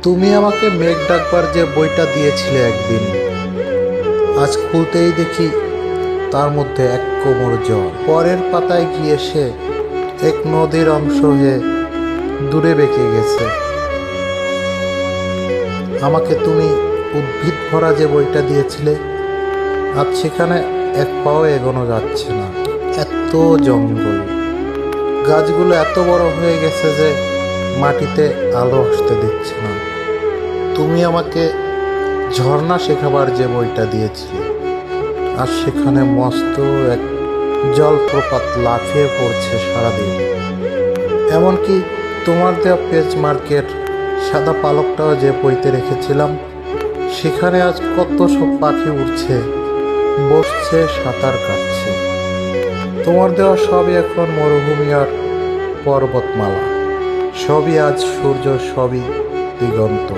তুমি আমাকে মেঘ ডাকবার যে বইটা দিয়েছিলে একদিন, আজ খুলতেই দেখি তার মধ্যে এক কোমর জল। পরের পাতায় গিয়ে সে এক নদীর অংশ হয়ে দূরে বেঁকে গেছে। আমাকে তুমি উদ্ভিদ ভরা যে বইটা দিয়েছিলে, আজ সেখানে এক পাও এগোনো যাচ্ছে না। এত জঙ্গল, গাছগুলো এত বড় হয়ে গেছে যে মাটিতে আলো আসতে দিচ্ছে না। তুমি আমাকে ঝর্ণা শেখাবার যে বইটা দিয়েছিলে, আর সেখানে মস্ত এক জলপ্রপাত লাফিয়ে পড়ছে সারাদিন। এমনকি তোমার দেওয়া পেজ মার্কেট সাদা পালকটাও যে বইতে রেখেছিলাম, সেখানে আজ কত সব পাখি উঠছে, বসছে, সাঁতার কাটছে। তোমার দেওয়া সবই এখন মরুভূমি আর পর্বতমালা, সবই আজ সূর্য, সবই দিগন্ত।